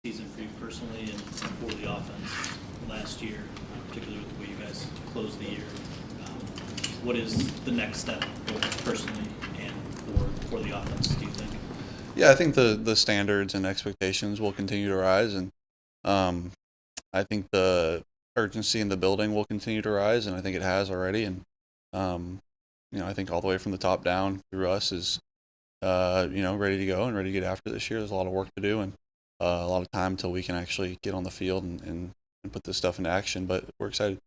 season for you personally and for the offense last year, particularly with the way you guys closed the year. What is the next step, both personally and for the offense, do you think? Yeah, I think the standards and expectations will continue to rise, and I think the urgency in the building will continue to rise, and I think it has already. And I think all the way from the top down through us is ready to go and ready to get after this year. There's a lot of work to do and a lot of time until we can actually get on the field and put this stuff into action. But we're excited.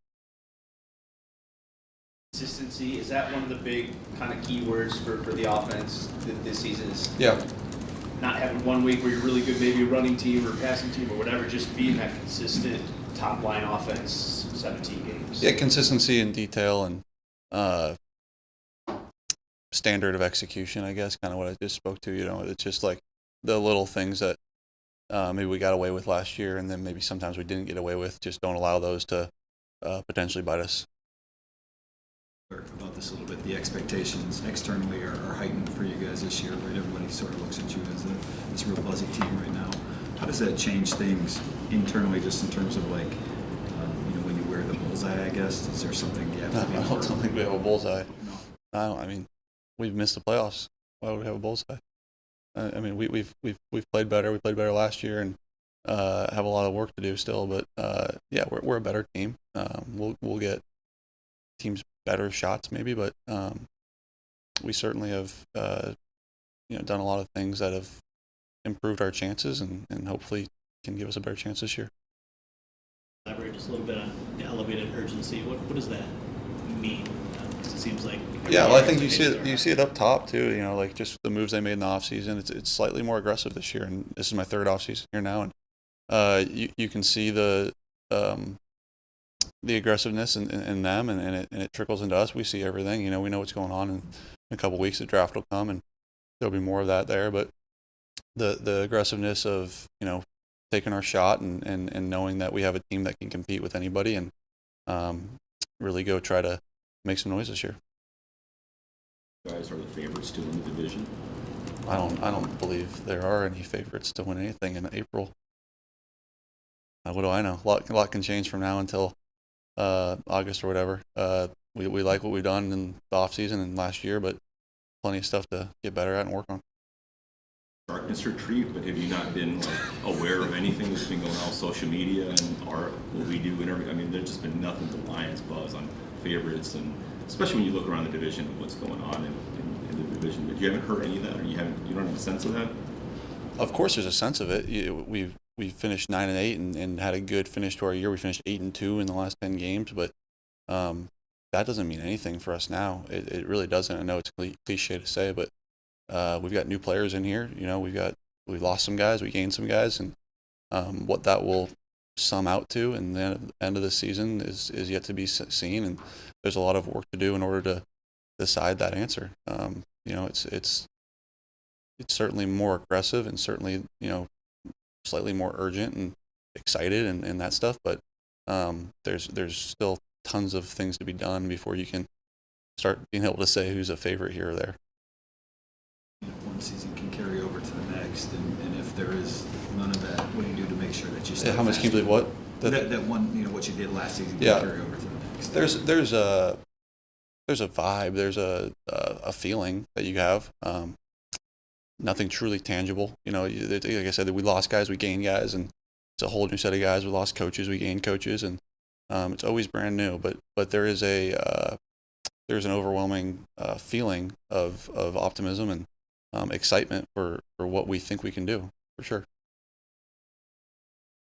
Consistency, is that one of the big kind of keywords for the offense this season? Is Yeah. not having one week where you're really good, maybe a running team or passing team or whatever, just being that consistent top line offense, 17 games. Yeah, consistency and detail and standard of execution, I guess, kind of what I just spoke to. It's just like the little things that maybe we got away with last year, and then maybe sometimes we didn't get away with. Just don't allow those to potentially bite us. About this a little bit. The expectations externally are heightened for you guys this year, right? Everybody sort of looks at you as this real buzzy team right now. How does that change things internally, just in terms of like, when you wear the bullseye, I guess? Is there something you have to be? I don't think we have a bullseye. No. I mean, we've missed the playoffs. Why would we have a bullseye? I mean, we've played better. We played better last year, and have a lot of work to do still. But yeah, we're a better team. We'll get teams better shots maybe, but we certainly have done a lot of things that have improved our chances and hopefully can give us a better chance this year. Elaborate just a little bit on the elevated urgency. What does that mean? 'Cause it seems like Well, I think you see it up top too. Like just the moves they made in the offseason. It's slightly more aggressive this year, and this is my third offseason here now, and you can see the aggressiveness in them, and it trickles into us. We see everything. We know what's going on. In a couple of weeks, the draft will come, and there'll be more of that there. But the aggressiveness of taking our shot and knowing that we have a team that can compete with anybody, and really go try to make some noise this year. You guys are the favorites to win the division. I don't believe there are any favorites to win anything in April. What do I know? A lot can change from now until August or whatever. We like what we've done in the off season and last year, but plenty of stuff to get better at and work on. Darkness retreat, but have you not been aware of anything that's been going on social media and what we do and everything? I mean, there's just been nothing but Lions buzz on favorites, and especially when you look around the division and what's going on in the division. But you haven't heard any of that, or you don't have a sense of that? Of course, there's a sense of it. We finished 9-8 and had a good finish to our year. We finished 8-2 in the last 10 games, but that doesn't mean anything for us now. It really doesn't. I know it's cliche to say, but we've got new players in here. We lost some guys, we gained some guys, and what that will sum out to in the end of the season is yet to be seen. And there's a lot of work to do in order to decide that answer. It's certainly more aggressive and certainly slightly more urgent and excited and that stuff, but there's still tons of things to be done before you can start being able to say who's a favorite here or there. One season can carry over to the next, and if there is none of that, what do you do to make sure that you stay How much can you believe what? That one, what you did last season can carry over to the next? There's a vibe, there's a feeling that you have. Nothing truly tangible. Like I said, we lost guys, we gained guys, and it's a whole new set of guys. We lost coaches, we gained coaches, and it's always brand new. But there is there's an overwhelming feeling of optimism and excitement for what we think we can do, for sure.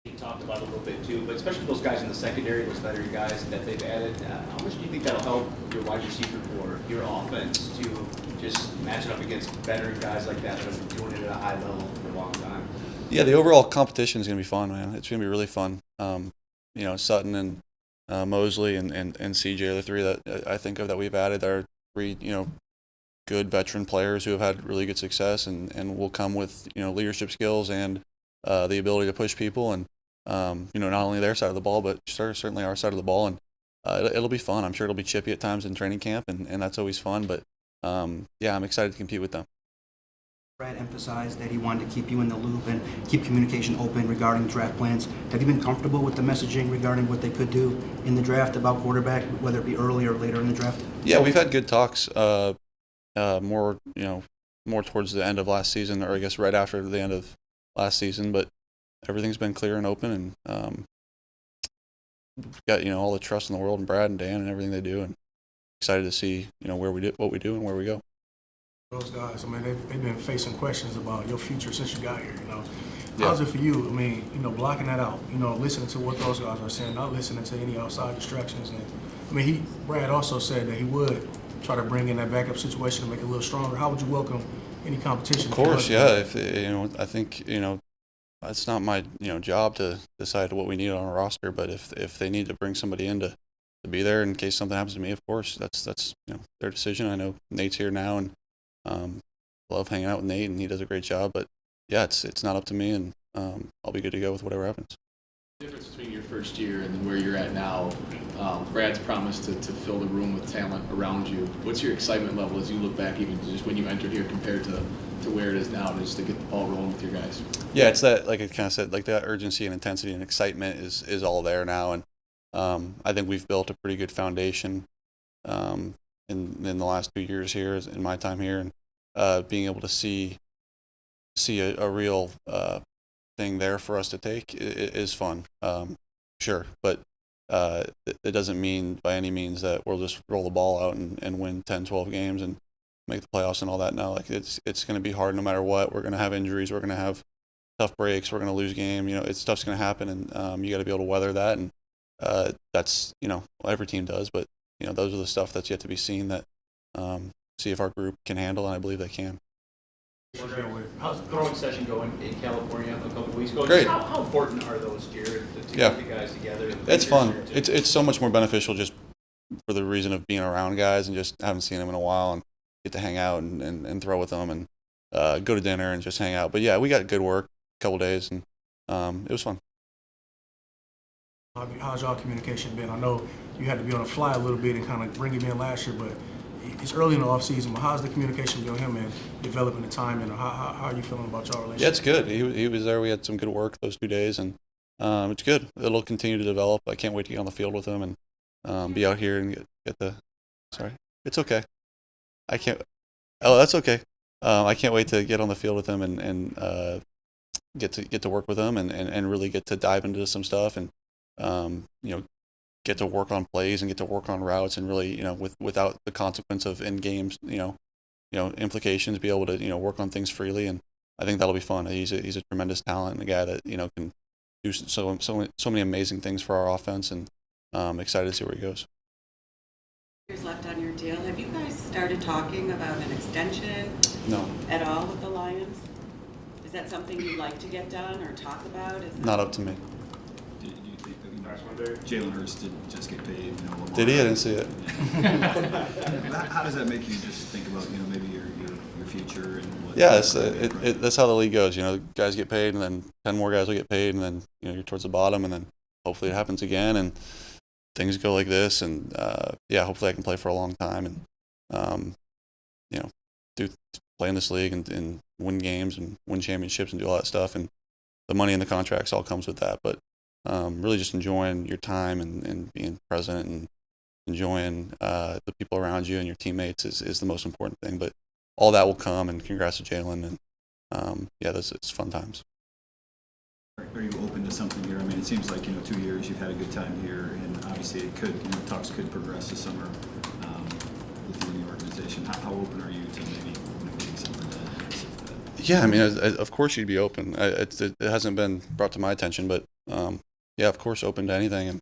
You talked about it a little bit too, but especially those guys in the secondary, those veteran guys that they've added. How much do you think that'll help your wide receiver core, your offense, to just match it up against veteran guys like that have been doing it at a high level for a long time? Yeah, the overall competition is going to be fun, man. It's going to be really fun. Sutton and Mosley and CJ are the three that I think of that we've added. They're three, good veteran players who have had really good success and will come with, leadership skills and the ability to push people and, not only their side of the ball, but certainly our side of the ball. And it'll be fun. I'm sure it'll be chippy at times in training camp, and that's always fun. But, yeah, I'm excited to compete with them. Brad emphasized that he wanted to keep you in the loop and keep communication open regarding draft plans. Have you been comfortable with the messaging regarding what they could do in the draft about quarterback, whether it be early or later in the draft? Yeah, we've had good talks. More more towards the end of last season, or I guess right after the end of last season. But everything's been clear and open, and got all the trust in the world in Brad and Dan and everything they do, and excited to see where we do, what we do, and where we go. Those guys, I mean, they've been facing questions about your future since you got here. Yeah. How's it for you? I mean, blocking that out. Listening to what those guys are saying, not listening to any outside distractions. And I mean, Brad also said that he would try to bring in that backup situation to make it a little stronger. How would you welcome any competition? Of course, yeah. If I think it's not my job to decide what we need on a roster, but if they need to bring somebody in to be there in case something happens to me, of course, that's their decision. I know Nate's here now, and love hanging out with Nate, and he does a great job. But yeah, it's not up to me, and I'll be good to go with whatever happens. The difference between your first year and where you're at now, Brad's promised to fill the room with talent around you. What's your excitement level as you look back, even just when you entered here compared to where it is now, just to get the ball rolling with your guys? Yeah, it's that, like I kind of said, like that urgency and intensity and excitement is all there now, and I think we've built a pretty good foundation in the last 2 years here, in my time here, and being able to see a real thing there for us to take is fun, sure, but it doesn't mean by any means that we'll just roll the ball out and win 10, 12 games and make the playoffs and all that. No, like it's going to be hard no matter what. We're going to have injuries. We're going to have tough breaks. We're going to lose game. Stuff's going to happen, and you got to be able to weather that. And that's every team does. But those are the stuff that's yet to be seen that see if our group can handle, and I believe they can. How's the throwing session going in California a couple of weeks ago? Great. How important are those, Jared, to Yeah. get the guys together? It's fun. It's so much more beneficial just for the reason of being around guys and just haven't seen them in a while and get to hang out and throw with them and go to dinner and just hang out. But yeah, we got good work a couple days, and it was fun. How's y'all communication been? I know you had to be on the fly a little bit and kind of bring him in last year, but it's early in the off season. But how's the communication been with him and developing the time, and how are you feeling about y'all relationship? Yeah, it's good. He was there. We had some good work those 2 days, and it's good. It'll continue to develop. I can't wait to get on the field with him and be out here and get the. Sorry, it's okay. I can't. Oh, that's okay. I can't wait to get on the field with him and get to work with him and really get to dive into some stuff and get to work on plays and get to work on routes and really without the consequence of in games implications, be able to work on things freely, and I think that'll be fun. He's a tremendous talent and a guy that can do so many amazing things for our offense, and I'm excited to see where he goes. Years left on your deal. Have you guys started talking about an extension? No. At all with the Lions? Is that something you'd like to get done or talk about? Not up to me. Do you think that Jalen Hurts did just get paid? Did he? I didn't see it. How does that make you just think about maybe your future and what? Yeah, that's how the league goes. Guys get paid, and then 10 more guys will get paid, and then you're towards the bottom, and then hopefully it happens again, and things go like this, and hopefully I can play for a long time, and play in this league and win games and win championships and do all that stuff, and the money and the contracts all comes with that. But really just enjoying your time and being present and enjoying the people around you and your teammates is the most important thing. But all that will come, and congrats to Jalen, and it's fun times. Are you open to something here? I mean, it seems like 2 years you've had a good time here, and obviously it could talks could progress this summer with you in the organization. How open are you to maybe getting something to? Yeah, I mean, of course you'd be open. It hasn't been brought to my attention, but of course open to anything, and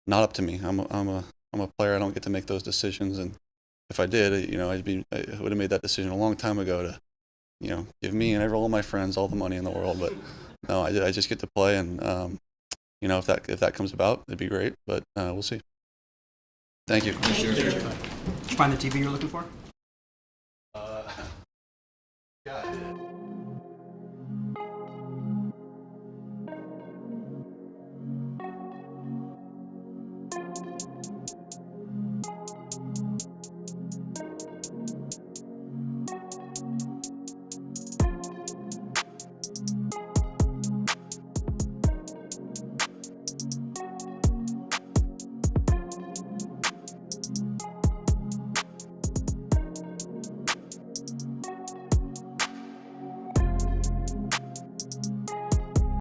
not up to me. I'm a player. I don't get to make those decisions, and if I did, I would have made that decision a long time ago to give me and all my friends all the money in the world, but. No, I just get to play, and if that comes about, it'd be great. But we'll see. Thank you. Did you find the TV you're looking for? Yeah.